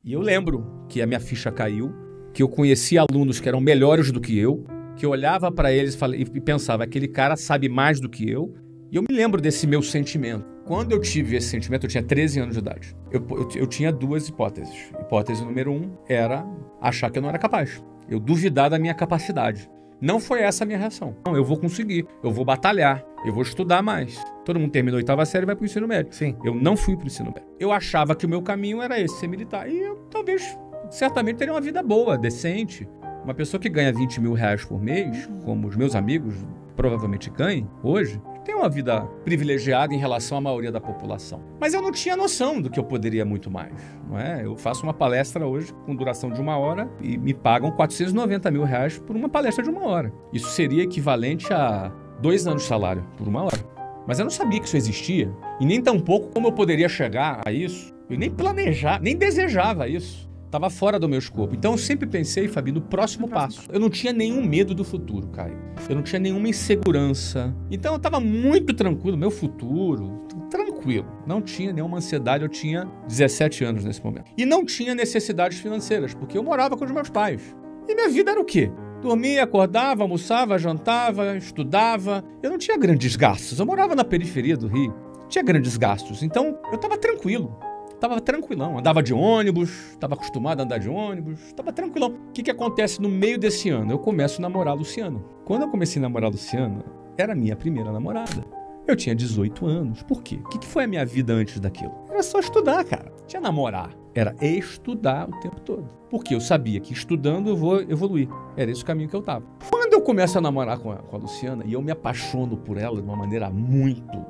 E eu lembro que a minha ficha caiu, que eu conhecia alunos que eram melhores do que eu olhava para eles e pensava, aquele cara sabe mais do que eu. E eu me lembro desse meu sentimento. Quando eu tive esse sentimento, eu tinha 13 anos de idade. Eu tinha duas hipóteses. Hipótese número 1 era achar que eu não era capaz. Eu duvidar da minha capacidade. Não foi essa a minha reação. Não, eu vou conseguir, eu vou batalhar, eu vou estudar mais. Todo mundo termina a 8ª série e vai pro ensino médio. Sim. Eu não fui pro ensino médio. Eu achava que o meu caminho era esse, ser militar. E eu talvez, certamente, teria uma vida boa, decente. Uma pessoa que ganha 20 mil reais por mês, como os meus amigos provavelmente ganham hoje, tem uma vida privilegiada em relação à maioria da população. Mas eu não tinha noção do que eu poderia muito mais, não é? Eu faço uma palestra hoje com duração de 1 hora e me pagam 490 mil reais por uma palestra de 1 hora. Isso seria equivalente a 2 anos de salário por 1 hora. Mas eu não sabia que isso existia e nem tampouco como eu poderia chegar a isso. Eu nem planejava, nem desejava isso. Estava fora do meu escopo. Então eu sempre pensei, Fabi, no próximo passo. Eu não tinha nenhum medo do futuro, Caio. Eu não tinha nenhuma insegurança. Então eu estava muito tranquilo, meu futuro, tranquilo. Não tinha nenhuma ansiedade, eu tinha 17 anos nesse momento. E não tinha necessidades financeiras, porque eu morava com os meus pais. E minha vida era o quê? Dormia, acordava, almoçava, jantava, estudava. Eu não tinha grandes gastos. Eu morava na periferia do Rio. Não tinha grandes gastos. Então eu estava tranquilo. Tava tranquilão, andava de ônibus, estava acostumado a andar de ônibus, estava tranquilão. O que acontece no meio desse ano? Eu começo a namorar a Luciana. Quando eu comecei a namorar a Luciana, era a minha primeira namorada. Eu tinha 18 anos. Por quê? O que foi a minha vida antes daquilo? Era só estudar, cara. Não tinha namorar. Era estudar o tempo todo. Porque eu sabia que estudando eu vou evoluir. Era esse o caminho que eu tava. Quando eu começo a namorar com a Luciana e eu me apaixono por ela de uma maneira muito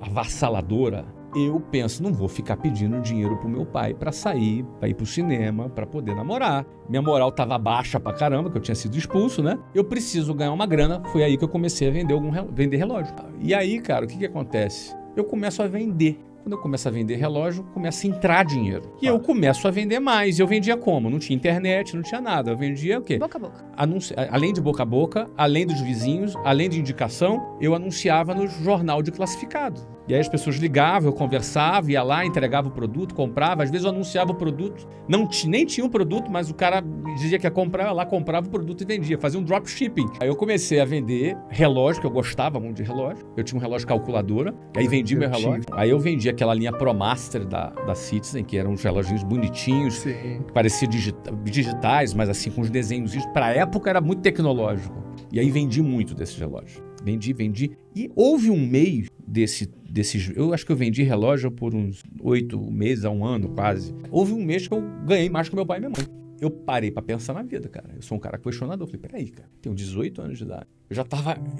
avassaladora, eu penso, não vou ficar pedindo dinheiro pro meu pai pra sair, pra ir pro cinema, pra poder namorar. Minha moral tava baixa pra caramba, que eu tinha sido expulso, né? Eu preciso ganhar uma grana. Foi aí que eu comecei a vender relógio. E aí, cara, o que acontece? Eu começo a vender. Quando eu começo a vender relógio, começa a entrar dinheiro. E eu começo a vender mais. Eu vendia como? Não tinha internet, não tinha nada. Eu vendia o quê? Boca a boca. Além de boca a boca, além dos vizinhos, além de indicação, eu anunciava no jornal de classificado. E aí as pessoas ligavam, eu conversava, ia lá, entregava o produto, comprava. Às vezes eu anunciava o produto, nem tinha um produto, mas o cara dizia que ia comprar, eu ia lá, comprava o produto e vendia. Fazia um dropshipping. Aí eu comecei a vender relógio, que eu gostava muito de relógio. Eu tinha um relógio calculadora, aí vendi meu relógio. Aí eu vendi aquela linha ProMaster da Citizen, que eram uns relógios bonitinhos, Sim. que pareciam digitais, mas assim, com os desenhos. Pra época era muito tecnológico. E aí vendi muito desses relógios. Vendi. E houve um mês eu acho que eu vendi relógio por uns 8 meses a 1 ano, quase. Houve um mês que eu ganhei mais que meu pai e minha mãe. Eu parei pra pensar na vida, cara. Eu sou um cara questionador. Eu falei, peraí, cara, tenho 18 anos de idade. Eu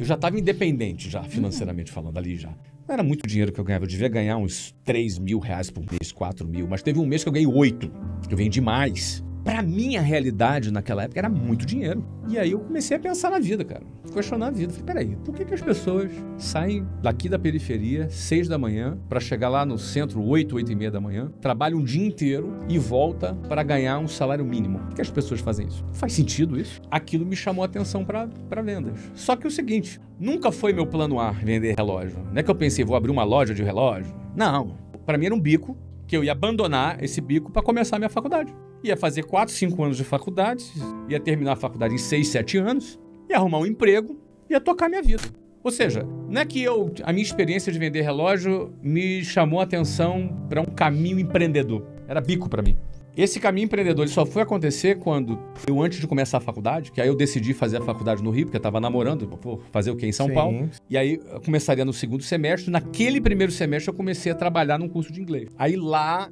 já tava independente já, financeiramente falando, ali já. Não era muito dinheiro que eu ganhava. Eu devia ganhar uns 3 mil reais por mês, 4 mil. Mas teve um mês que eu ganhei 8. Eu vendi mais. Pra minha realidade naquela época era muito dinheiro. E aí eu comecei a pensar na vida, cara. Questionar a vida. Falei, peraí, por que as pessoas saem daqui da periferia, 6 da manhã, pra chegar lá no centro, 8h30 da manhã, trabalham um dia inteiro e volta para ganhar um salário mínimo? Por que as pessoas fazem isso? Faz sentido isso? Aquilo me chamou a atenção pra vendas. Só que o seguinte, nunca foi meu plano A vender relógio. Não é que eu pensei, vou abrir uma loja de relógio. Não. Pra mim era um bico, que eu ia abandonar esse bico pra começar a minha faculdade. Ia fazer 4, 5 anos de faculdade, ia terminar a faculdade em 6, 7 anos, ia arrumar um emprego, ia tocar minha vida. Ou seja, não é que a minha experiência de vender relógio me chamou a atenção para um caminho empreendedor. Era bico para mim. Esse caminho empreendedor ele só foi acontecer quando eu, antes de começar a faculdade, que aí eu decidi fazer a faculdade no Rio, porque eu estava namorando, vou fazer o quê? Em São Paulo. E aí eu começaria no segundo semestre. Naquele primeiro semestre eu comecei a trabalhar num curso de inglês. Aí lá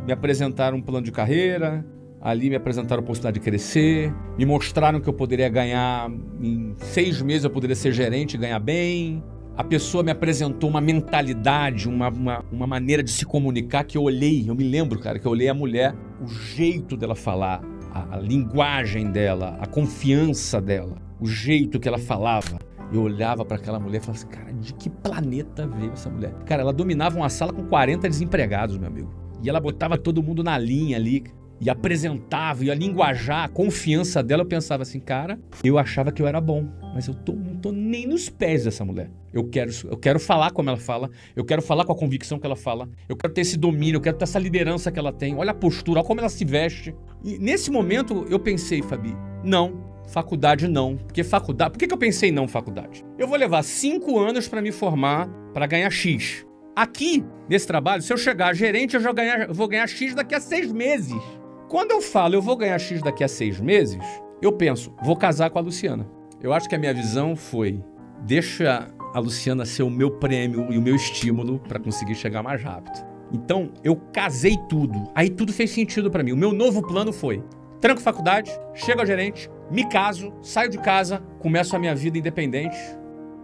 me apresentaram um plano de carreira, ali me apresentaram a possibilidade de crescer, me mostraram que eu poderia ganhar, em 6 meses eu poderia ser gerente e ganhar bem. A pessoa me apresentou uma mentalidade, uma maneira de se comunicar que eu me lembro, cara, que eu olhei a mulher, o jeito dela falar, a linguagem dela, a confiança dela, o jeito que ela falava. Eu olhava para aquela mulher e falava assim, cara, de que planeta veio essa mulher? Cara, ela dominava uma sala com 40 desempregados, meu amigo. E ela botava todo mundo na linha ali. e apresentava, ia linguajar, a confiança dela, eu pensava assim, cara, eu achava que eu era bom, mas não tô nem nos pés dessa mulher. Eu quero falar como ela fala, eu quero falar com a convicção que ela fala, eu quero ter esse domínio, eu quero ter essa liderança que ela tem, olha a postura, olha como ela se veste. E nesse momento eu pensei, Fabi, não, faculdade não, porque faculdade... Por que eu pensei não faculdade? Eu vou levar 5 anos para me formar, para ganhar X. Aqui, nesse trabalho, se eu chegar a gerente, eu vou ganhar X daqui a 6 meses. Quando eu falo eu vou ganhar X daqui a 6 meses, eu penso, vou casar com a Luciana. Eu acho que a minha visão foi, deixa a Luciana ser o meu prêmio e o meu estímulo para conseguir chegar mais rápido. Então, eu casei tudo. Aí tudo fez sentido para mim. O meu novo plano foi, tranco faculdade, chego a gerente, me caso, saio de casa, começo a minha vida independente.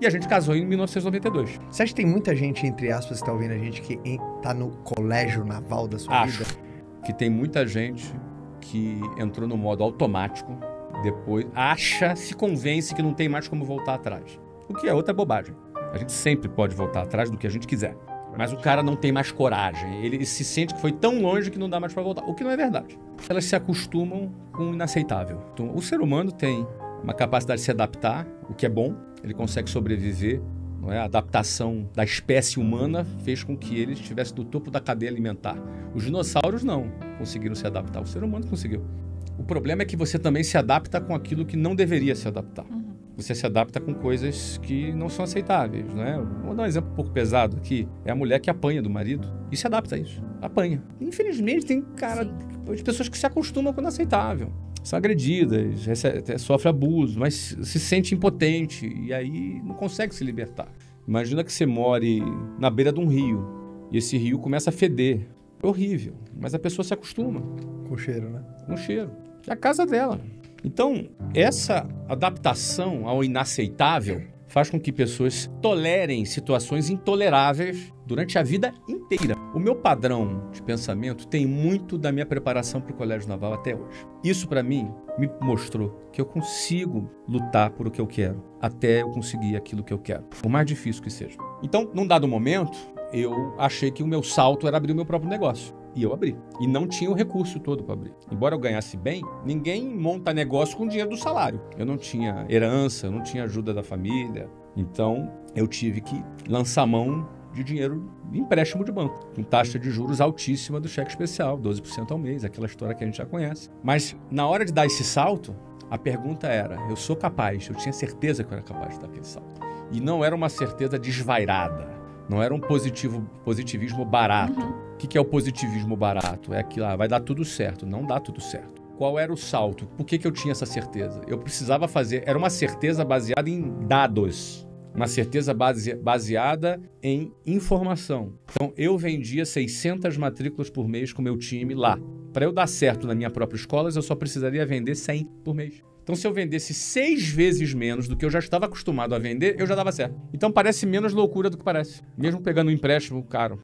E a gente casou em 1992. Você acha que tem muita gente, entre aspas, que tá ouvindo a gente que tá no colégio naval da sua vida? Acho que tem muita gente que entrou no modo automático, depois se convence que não tem mais como voltar atrás. O que é outra bobagem. A gente sempre pode voltar atrás do que a gente quiser. Mas o cara não tem mais coragem. Ele se sente que foi tão longe que não dá mais para voltar. O que não é verdade. Elas se acostumam com o inaceitável. Então, o ser humano tem uma capacidade de se adaptar, o que é bom. Ele consegue sobreviver. Não é? A adaptação da espécie humana fez com que ele estivesse no topo da cadeia alimentar. Os dinossauros não conseguiram se adaptar. O ser humano conseguiu. O problema é que você também se adapta com aquilo que não deveria se adaptar. Você se adapta com coisas que não são aceitáveis, não é? Vou dar um exemplo um pouco pesado aqui. É a mulher que apanha do marido e se adapta a isso. Apanha. Infelizmente, tem pessoas que se acostumam com o inaceitável. São agredidas, sofrem abuso, mas se sente impotente e aí não consegue se libertar. Imagina que você more na beira de um rio e esse rio começa a feder. É horrível, mas a pessoa se acostuma. Com o cheiro, né? Com o cheiro. É a casa dela. Então, essa adaptação ao inaceitável faz com que pessoas tolerem situações intoleráveis durante a vida inteira. O meu padrão de pensamento tem muito da minha preparação para o Colégio Naval até hoje. Isso, para mim, me mostrou que eu consigo lutar por o que eu quero, até eu conseguir aquilo que eu quero, por mais difícil que seja. Então, num dado momento, eu achei que o meu salto era abrir o meu próprio negócio. E eu abri. E não tinha o recurso todo para abrir. Embora eu ganhasse bem, ninguém monta negócio com o dinheiro do salário. Eu não tinha herança, eu não tinha ajuda da família. Então, eu tive que lançar mão de dinheiro de empréstimo de banco, com taxa de juros altíssima do cheque especial, 12% ao mês, aquela história que a gente já conhece. Mas, na hora de dar esse salto, a pergunta era, eu sou capaz, eu tinha certeza que eu era capaz de dar aquele salto. E não era uma certeza desvairada. Não era um positivismo barato. O que é o positivismo barato? É aquilo, vai dar tudo certo. Não dá tudo certo. Qual era o salto? Por que eu tinha essa certeza? Eu precisava fazer... Era uma certeza baseada em dados. Uma certeza baseada em informação. Então, eu vendia 600 matrículas por mês com o meu time lá. Para eu dar certo na minha própria escola, eu só precisaria vender 100 por mês. Então, se eu vendesse 6 vezes menos do que eu já estava acostumado a vender, eu já dava certo. Então, parece menos loucura do que parece. Mesmo pegando um empréstimo caro.